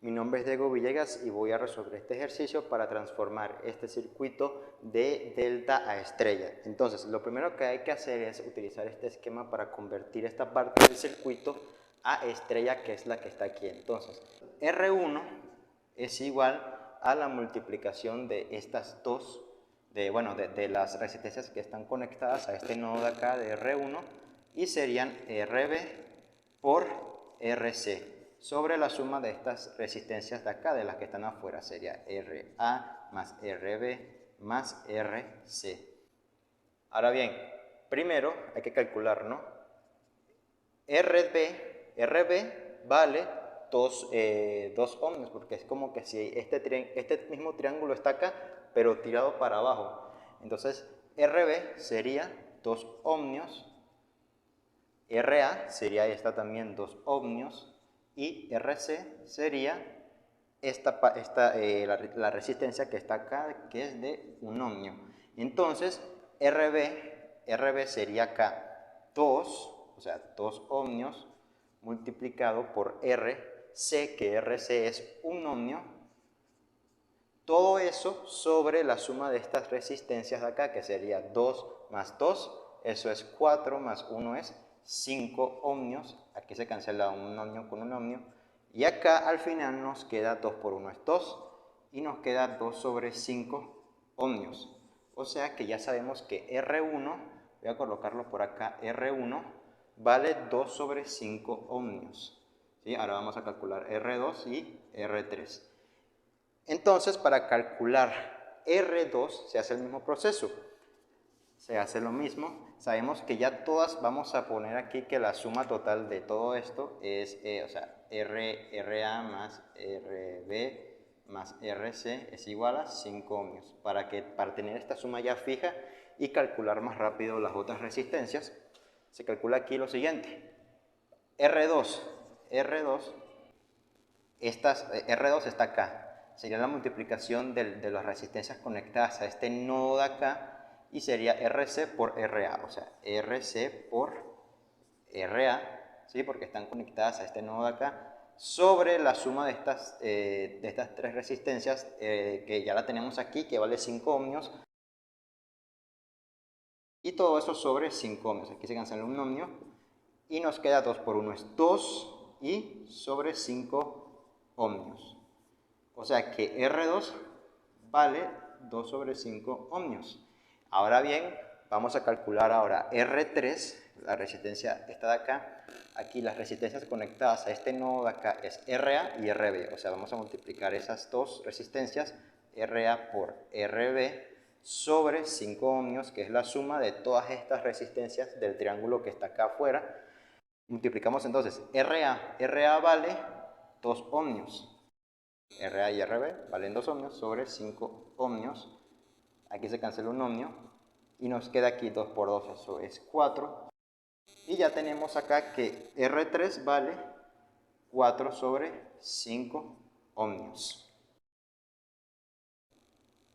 Mi nombre es Diego Villegas y voy a resolver este ejercicio para transformar este circuito de delta a estrella. Entonces, lo primero que hay que hacer es utilizar este esquema para convertir esta parte del circuito a estrella, que es la que está aquí. Entonces, R1 es igual a la multiplicación de estas dos, de las resistencias que están conectadas a este nodo de acá de R1, y serían RB por RC. Sobre la suma de estas resistencias de acá, de las que están afuera, sería RA más RB más RC. Ahora bien, primero hay que calcular, ¿no? RB vale 2 ohmios, porque es como que si este mismo triángulo está acá, pero tirado para abajo. Entonces, RB sería 2 ohmios, RA sería esta también 2 ohmios, y RC sería la resistencia que está acá, que es de 1 ohmio. Entonces, RB sería acá 2, o sea, 2 ohmios multiplicado por RC, que RC es 1 ohmio. Todo eso sobre la suma de estas resistencias de acá, que sería 2 más 2, eso es 4, más 1 es 5 ohmios. Aquí se cancela un ohmio con un ohmio. Y acá al final nos queda 2 por 1 es 2. Y nos queda 2 sobre 5 ohmios. O sea que ya sabemos que R1, voy a colocarlo por acá, R1 vale 2 sobre 5 ohmios. ¿Sí? Ahora vamos a calcular R2 y R3. Entonces, para calcular R2 se hace el mismo proceso. Se hace lo mismo. Sabemos que ya todas, vamos a poner aquí que la suma total de todo esto es, RA más RB más RC es igual a 5 ohmios. Para tener esta suma ya fija y calcular más rápido las otras resistencias, se calcula aquí lo siguiente. R2 está acá. Sería la multiplicación de las resistencias conectadas a este nodo de acá, y sería RC por RA, o sea, RC por RA, ¿sí? Porque están conectadas a este nodo de acá, sobre la suma de estas tres resistencias, que ya la tenemos aquí, que vale 5 ohmios, y todo eso sobre 5 ohmios. Aquí se cancela un ohmio, y nos queda 2 por 1 es 2, y sobre 5 ohmios. O sea que R2 vale 2 sobre 5 ohmios. Ahora bien, vamos a calcular ahora R3, la resistencia está de acá. Aquí las resistencias conectadas a este nodo de acá es RA y RB. O sea, vamos a multiplicar esas dos resistencias, RA por RB, sobre 5 ohmios, que es la suma de todas estas resistencias del triángulo que está acá afuera. Multiplicamos entonces RA vale 2 ohmios. RA y RB valen 2 ohmios sobre 5 ohmios. Aquí se cancela un ohmio y nos queda aquí 2 por 2, eso es 4. Y ya tenemos acá que R3 vale 4 sobre 5 ohmios.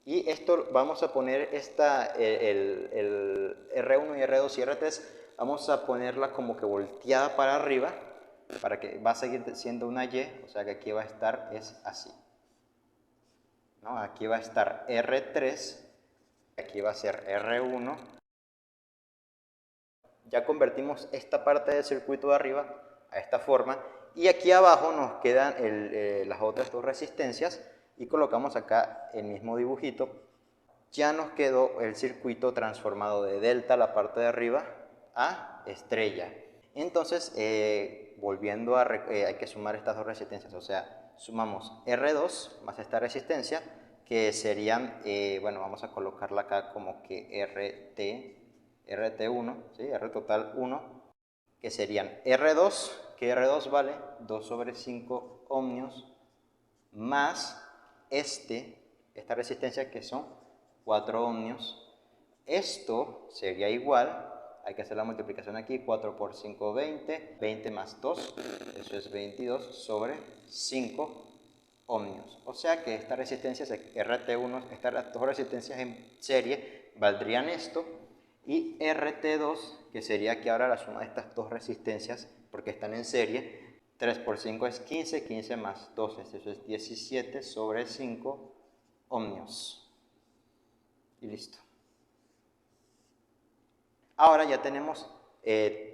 Y esto vamos a poner el R1 y R2 y R3, vamos a ponerla como que volteada para arriba, para que va a seguir siendo una Y, o sea que aquí va a estar, es así, ¿no? Aquí va a estar R3, aquí va a ser R1. Ya convertimos esta parte del circuito de arriba a esta forma, y aquí abajo nos quedan las otras dos resistencias, y colocamos acá el mismo dibujito. Ya nos quedó el circuito transformado de delta, la parte de arriba, a estrella. Entonces, volviendo hay que sumar estas dos resistencias, o sea, sumamos R2 más esta resistencia, que serían, vamos a colocarla acá como que RT1, ¿sí? R total 1, que serían R2, que R2 vale 2 sobre 5 ohmios, más esta resistencia, que son 4 ohmios. Esto sería igual, hay que hacer la multiplicación aquí, 4 por 5, 20, 20 más 2, eso es 22 sobre 5 ohmios. O sea que esta resistencia RT1, estas dos resistencias en serie valdrían esto, y RT2, que sería aquí ahora la suma de estas dos resistencias porque están en serie, 3 por 5 es 15, 15 más 12, eso es 17 sobre 5 ohmios. Y listo. Ahora ya tenemos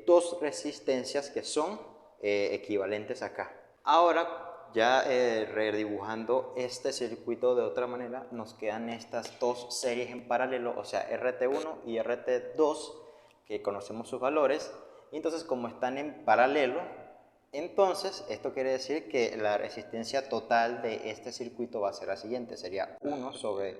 dos resistencias que son equivalentes acá. Ahora, ya redibujando este circuito de otra manera, nos quedan estas dos series en paralelo, o sea, RT1 y RT2, que conocemos sus valores. Y entonces, como están en paralelo, entonces esto quiere decir que la resistencia total de este circuito va a ser la siguiente, sería 1 sobre,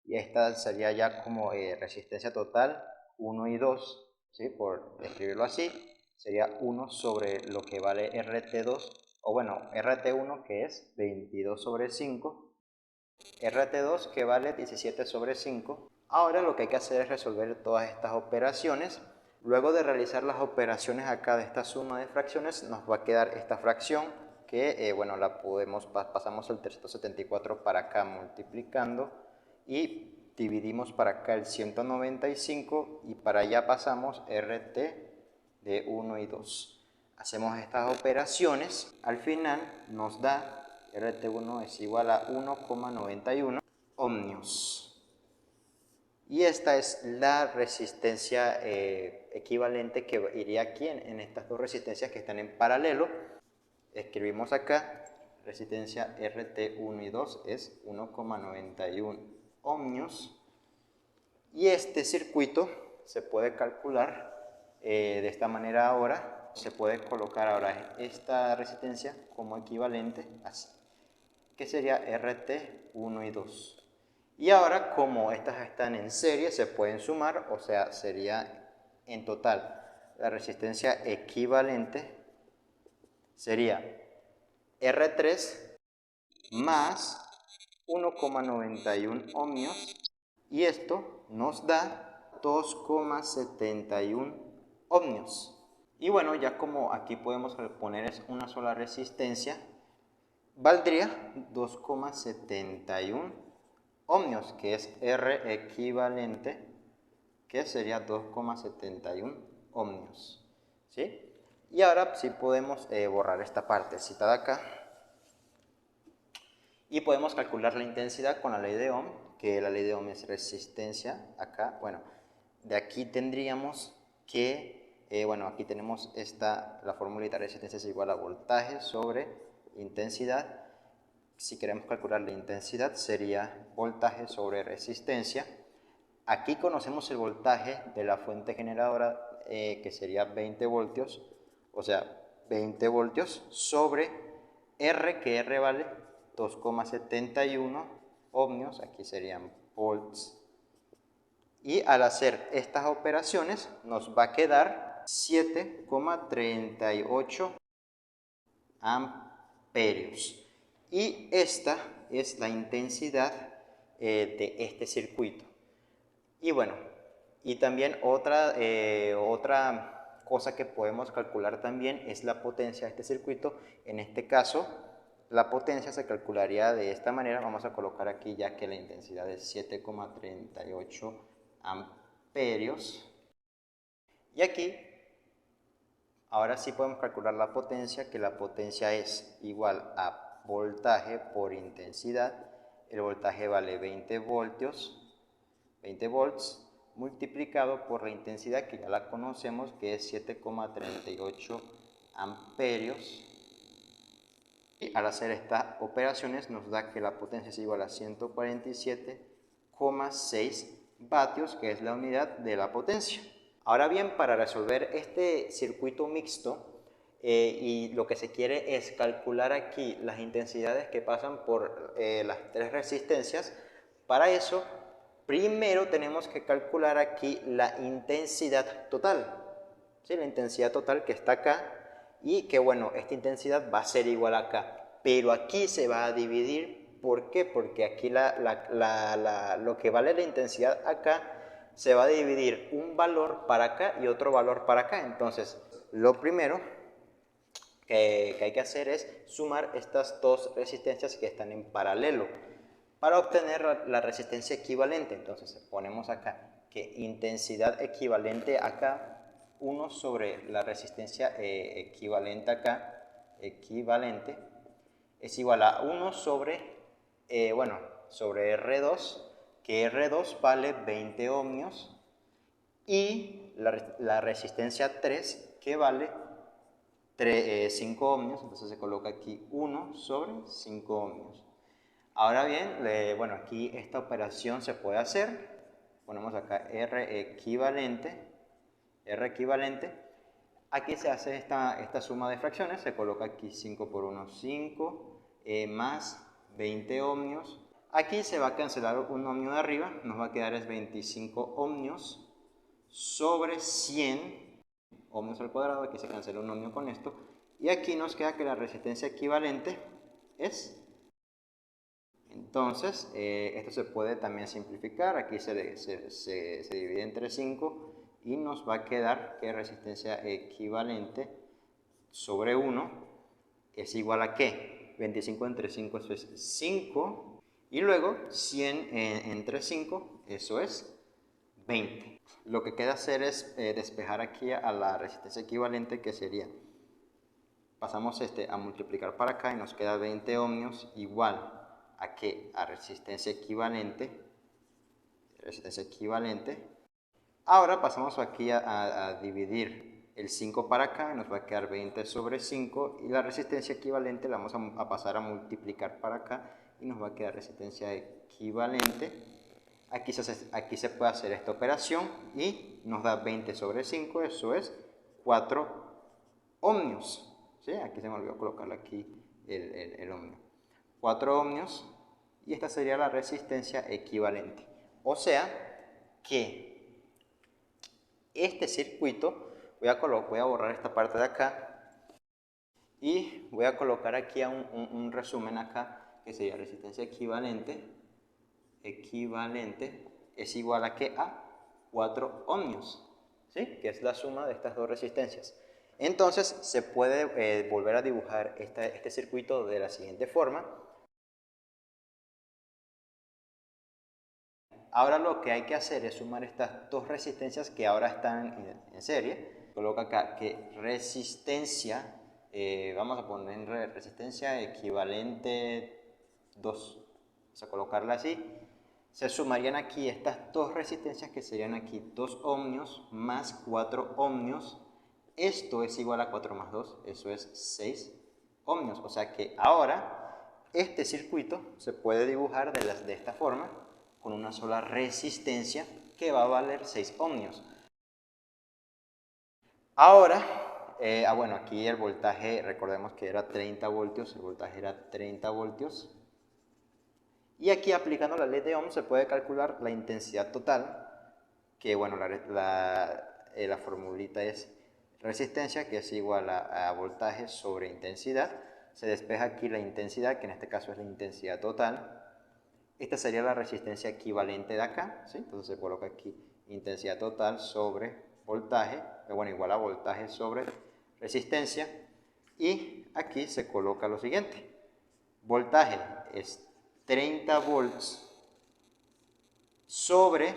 y esta sería ya como resistencia total 1 y 2, ¿sí? Por escribirlo así, sería 1 sobre lo que vale RT2, o bueno, RT1 que es 22 sobre 5, RT2 que vale 17 sobre 5. Ahora lo que hay que hacer es resolver todas estas operaciones. Luego de realizar las operaciones acá de esta suma de fracciones, nos va a quedar esta fracción que, bueno, la pasamos el 374 para acá multiplicando y dividimos para acá el 195 y para allá pasamos RT de 1 y 2. Hacemos estas operaciones, al final nos da RT1 es igual a 1,91 ohmios. Y esta es la resistencia equivalente que iría aquí en estas dos resistencias que están en paralelo. Escribimos acá, resistencia RT1 y 2 es 1,91 ohmios. Y este circuito se puede calcular de esta manera ahora. Se puede colocar ahora esta resistencia como equivalente, así, que sería RT1 y 2. Y ahora, como estas están en serie, se pueden sumar, o sea, sería en total la resistencia equivalente sería R3 más 1,91 ohmios, y esto nos da 2,71 ohmios. Y bueno, ya como aquí podemos poner una sola resistencia, valdría 2,71 ohmios, que es R equivalente, que sería 2,71 ohmios, ¿sí? Y ahora sí podemos borrar esta partecita de acá y podemos calcular la intensidad con la ley de Ohm, que la ley de Ohm es resistencia acá. Bueno, de aquí tendríamos que, bueno, aquí tenemos la formulita de resistencia es igual a voltaje sobre intensidad. Si queremos calcular la intensidad sería voltaje sobre resistencia. Aquí conocemos el voltaje de la fuente generadora que sería 20 voltios, o sea, 20 voltios sobre R, que R vale 2,71 ohmios, aquí serían volts. Y al hacer estas operaciones nos va a quedar 7,38 amperios. Y esta es la intensidad de este circuito. Y bueno, y también otra cosa que podemos calcular también es la potencia de este circuito. En este caso, la potencia se calcularía de esta manera. Vamos a colocar aquí ya que la intensidad es 7,38 amperios. Y aquí, ahora sí podemos calcular la potencia, que la potencia es igual a voltaje por intensidad. El voltaje vale 20 volts, multiplicado por la intensidad, que ya la conocemos, que es 7,38 amperios. Y al hacer estas operaciones nos da que la potencia es igual a 147,6 vatios, que es la unidad de la potencia. Ahora bien, para resolver este circuito mixto, y lo que se quiere es calcular aquí las intensidades que pasan por las tres resistencias. Para eso, primero tenemos que calcular aquí la intensidad total, ¿sí? La intensidad total que está acá, y que bueno, esta intensidad va a ser igual acá, pero aquí se va a dividir. ¿Por qué? Porque aquí lo que vale la intensidad acá se va a dividir un valor para acá y otro valor para acá. Entonces, lo primero que hay que hacer es sumar estas dos resistencias que están en paralelo para obtener la resistencia equivalente. Entonces, ponemos acá que intensidad equivalente acá, 1 sobre la resistencia equivalente acá, equivalente es igual a 1 sobre, sobre R2, que R2 vale 20 ohmios, y la resistencia 3, que vale 5 ohmios, entonces se coloca aquí 1 sobre 5 ohmios. Ahora bien, aquí esta operación se puede hacer, ponemos acá R equivalente, aquí se hace esta suma de fracciones, se coloca aquí 5 por 1, 5, más 20 ohmios, aquí se va a cancelar un ohmio de arriba, nos va a quedar es 25 ohmios sobre 100 ohmios al cuadrado, aquí se cancela un ohmio con esto, y aquí nos queda que la resistencia equivalente es, entonces esto se puede también simplificar, aquí se divide entre 5 y nos va a quedar que resistencia equivalente sobre 1 es igual a ¿qué? 25 entre 5, eso es 5, y luego 100 entre 5, eso es 20. Lo que queda hacer es despejar aquí a la resistencia equivalente, que sería, pasamos a multiplicar para acá y nos queda 20 ohmios igual a ¿qué? A resistencia equivalente. Ahora pasamos aquí a dividir el 5 para acá y nos va a quedar 20 sobre 5, y la resistencia equivalente la vamos a pasar a multiplicar para acá y nos va a quedar resistencia equivalente. Aquí se puede hacer esta operación y nos da 20 sobre 5, eso es 4 ohmios. ¿Sí? Aquí se me olvidó colocarle aquí el ohmio. 4 ohmios, y esta sería la resistencia equivalente. O sea que este circuito, voy a borrar esta parte de acá y voy a colocar aquí un resumen acá, que sería resistencia equivalente es igual a ¿qué? A 4 ohmios, ¿sí? Que es la suma de estas dos resistencias. Entonces se puede volver a dibujar este circuito de la siguiente forma. Ahora lo que hay que hacer es sumar estas dos resistencias que ahora están en serie. Coloca acá que resistencia, vamos a poner resistencia equivalente 2, vamos a colocarla así. Se sumarían aquí estas dos resistencias, que serían aquí 2 ohmios más 4 ohmios. Esto es igual a 4 más 2, eso es 6 ohmios. O sea que ahora este circuito se puede dibujar de esta forma, con una sola resistencia que va a valer 6 ohmios. Ahora, aquí el voltaje, recordemos que era 30 voltios, el voltaje era 30 voltios. Y aquí, aplicando la ley de Ohm, se puede calcular la intensidad total, que la formulita es resistencia, que es igual a voltaje sobre intensidad. Se despeja aquí la intensidad, que en este caso es la intensidad total. Esta sería la resistencia equivalente de acá, ¿sí? Entonces se coloca aquí intensidad total sobre voltaje, igual a voltaje sobre resistencia. Y aquí se coloca lo siguiente. Voltaje es 30 volts sobre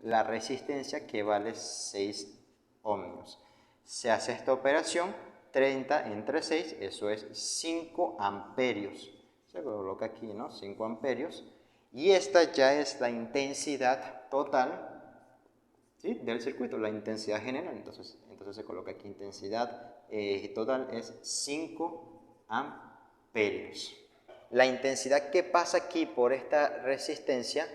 la resistencia, que vale 6 ohmios. Se hace esta operación, 30 entre 6, eso es 5 amperios. Se coloca aquí, ¿no? 5 amperios. Y esta ya es la intensidad total, ¿sí? Del circuito, la intensidad general. Entonces se coloca aquí intensidad total es 5 amperios. La intensidad que pasa aquí por esta resistencia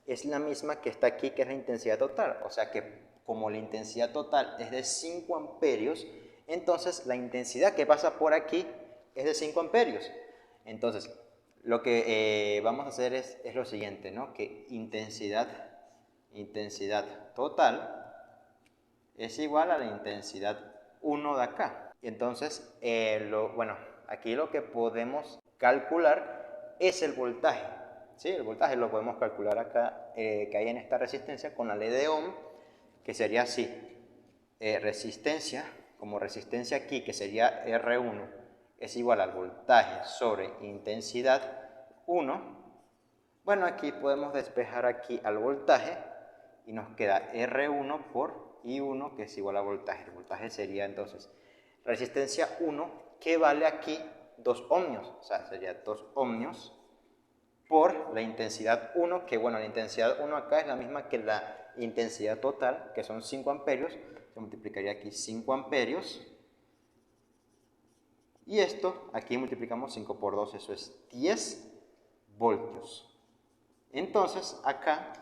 es la misma que está aquí, que es la intensidad total. O sea que como la intensidad total es de 5 amperios, entonces la intensidad que pasa por aquí es de 5 amperios. Entonces, lo que vamos a hacer es lo siguiente, ¿no? Que intensidad total es igual a la intensidad 1 de acá. Entonces, aquí lo que podemos calcular es el voltaje. ¿Sí? El voltaje lo podemos calcular acá, que hay en esta resistencia, con la ley de Ohm, que sería así. Resistencia, como resistencia aquí, que sería R1, es igual al voltaje sobre intensidad 1. Bueno, aquí podemos despejar aquí al voltaje y nos queda R1 por I1, que es igual a voltaje. El voltaje sería entonces resistencia 1, que vale aquí 2 ohmios, o sea, sería 2 ohmios por la intensidad 1, que bueno, la intensidad 1 acá es la misma que la intensidad total, que son 5 amperios, se multiplicaría aquí 5 amperios, y esto, aquí multiplicamos 5 por 2, eso es 10 voltios. Entonces, acá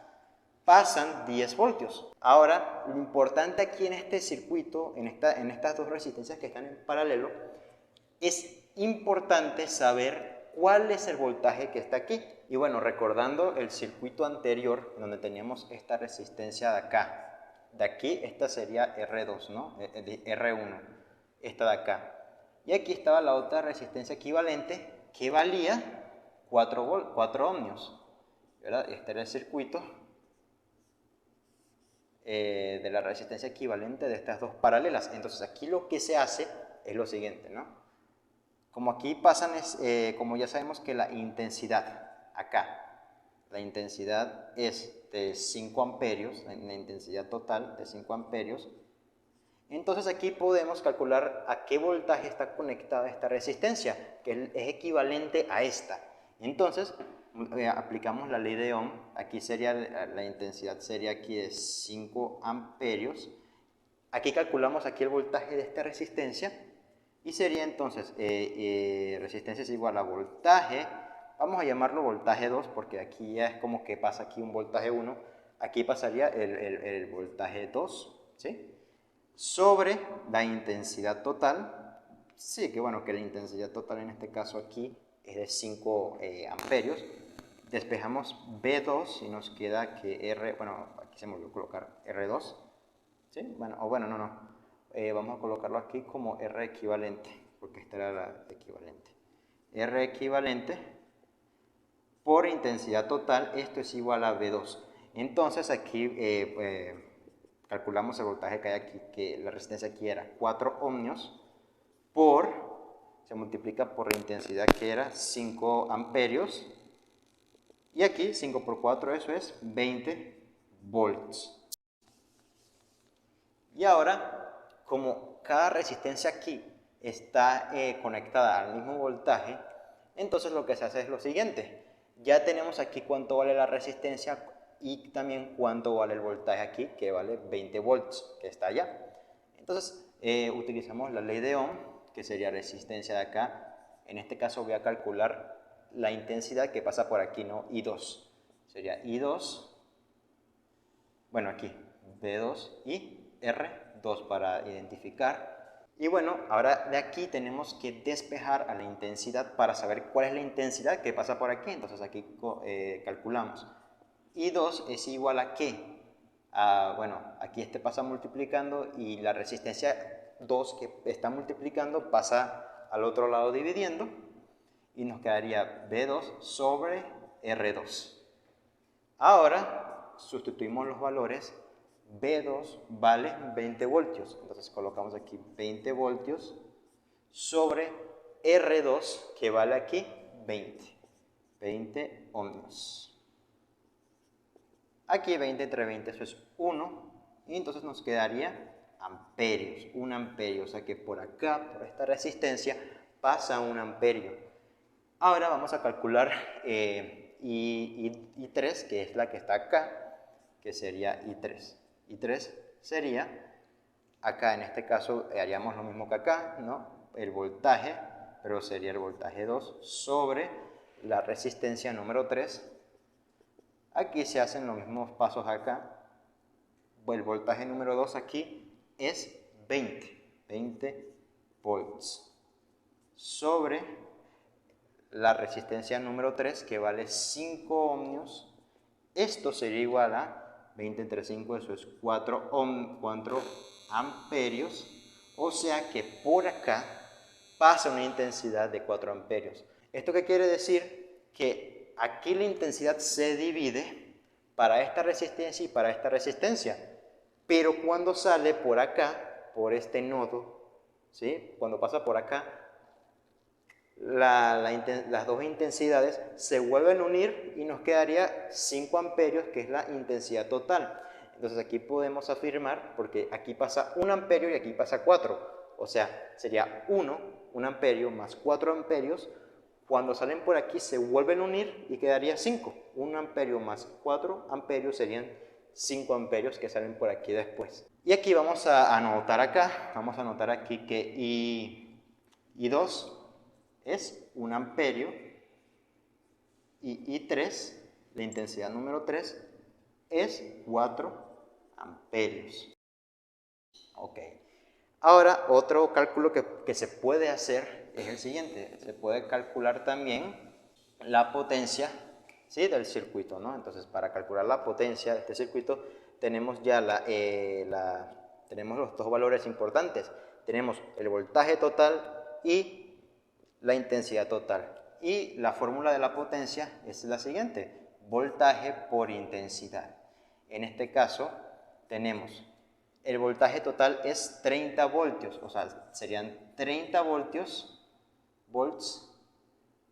pasan 10 voltios. Ahora, lo importante aquí en este circuito, en estas dos resistencias que están en paralelo, es importante saber cuál es el voltaje que está aquí. Y bueno, recordando el circuito anterior, donde teníamos esta resistencia de acá, de aquí esta sería R2, ¿no? R1, esta de acá. Y aquí estaba la otra resistencia equivalente que valía 4 ohmios, ¿verdad? Este era el circuito de la resistencia equivalente de estas dos paralelas. Entonces aquí lo que se hace es lo siguiente, ¿no? Como aquí pasan, como ya sabemos que la intensidad acá, la intensidad es de 5 amperios, la intensidad total de 5 amperios, entonces aquí podemos calcular a qué voltaje está conectada esta resistencia, que es equivalente a esta. Entonces aplicamos la ley de Ohm, aquí sería la intensidad sería aquí de 5 amperios, aquí calculamos aquí el voltaje de esta resistencia y sería entonces resistencia es igual a voltaje, vamos a llamarlo voltaje 2 porque aquí ya es como que pasa aquí un voltaje 1, aquí pasaría el voltaje 2, ¿sí? Sobre la intensidad total, sí, que bueno, que la intensidad total en este caso aquí es de 5 amperios, despejamos B2 y nos queda que R, bueno, aquí se me olvidó colocar R2, ¿sí? Bueno, o bueno, no, vamos a colocarlo aquí como R equivalente, porque esta era la equivalente. R equivalente por intensidad total, esto es igual a B2. Entonces aquí calculamos el voltaje que hay aquí, que la resistencia aquí era 4 ohmios se multiplica por la intensidad que era 5 amperios, y aquí 5 por 4, eso es 20 volts. Y ahora, como cada resistencia aquí está conectada al mismo voltaje, entonces lo que se hace es lo siguiente. Ya tenemos aquí cuánto vale la resistencia y también cuánto vale el voltaje aquí, que vale 20 volts, que está allá. Entonces utilizamos la ley de Ohm, que sería resistencia de acá. En este caso voy a calcular la intensidad que pasa por aquí, ¿no? I2. Sería I2, bueno aquí, B2 y R2 para identificar. Y bueno, ahora de aquí tenemos que despejar a la intensidad para saber cuál es la intensidad que pasa por aquí. Entonces aquí calculamos. I2 es igual a ¿qué? Bueno, aquí este pasa multiplicando y la resistencia 2 que está multiplicando pasa al otro lado dividiendo y nos quedaría B2 sobre R2. Ahora sustituimos los valores. B2 vale 20 voltios, entonces colocamos aquí 20 voltios sobre R2 que vale aquí 20 ohmios. Aquí 20 entre 20 eso es 1 y entonces nos quedaría amperios, 1 amperio, o sea que por acá, por esta resistencia pasa 1 amperio. Ahora vamos a calcular I3, que es la que está acá, que sería I3. I3 sería, acá en este caso haríamos lo mismo que acá, ¿no? El voltaje, pero sería el voltaje 2 sobre la resistencia número 3. Aquí se hacen los mismos pasos acá. El voltaje número 2 aquí es 20 volts sobre la resistencia número 3 que vale 5 ohmios. Esto sería igual a 20 entre 5, eso es 4 amperios, o sea que por acá pasa una intensidad de 4 amperios. ¿Esto qué quiere decir? Que aquí la intensidad se divide para esta resistencia y para esta resistencia, pero cuando sale por acá, por este nodo, ¿sí? Cuando pasa por acá, las dos intensidades se vuelven a unir y nos quedaría 5 amperios, que es la intensidad total. Entonces aquí podemos afirmar, porque aquí pasa 1 amperio y aquí pasa 4, o sea, sería 1 1 amperio más 4 amperios, cuando salen por aquí se vuelven a unir y quedaría 5. 1 amperio más 4 amperios serían 5 amperios que salen por aquí después. Y aquí vamos a anotar acá, vamos a anotar aquí que I2 es 1 amperio y I3, la intensidad número 3, es 4 amperios. Ok. Ahora, otro cálculo que se puede hacer es el siguiente. Se puede calcular también la potencia, ¿sí?, del circuito, ¿no? Entonces, para calcular la potencia de este circuito, tenemos ya tenemos los dos valores importantes. Tenemos el voltaje total y la intensidad total. Y la fórmula de la potencia es la siguiente: voltaje por intensidad. En este caso, tenemos el voltaje total es 30 voltios, o sea, serían 30 volts,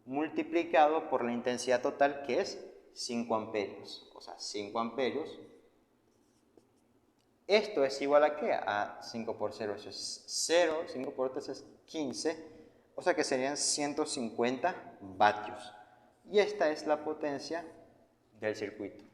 multiplicado por la intensidad total, que es 5 amperios. O sea, 5 amperios. Esto es igual a ¿qué? A 5 por 0, eso es 0, 5 por 3 es 15, o sea que serían 150 vatios. Y esta es la potencia del circuito.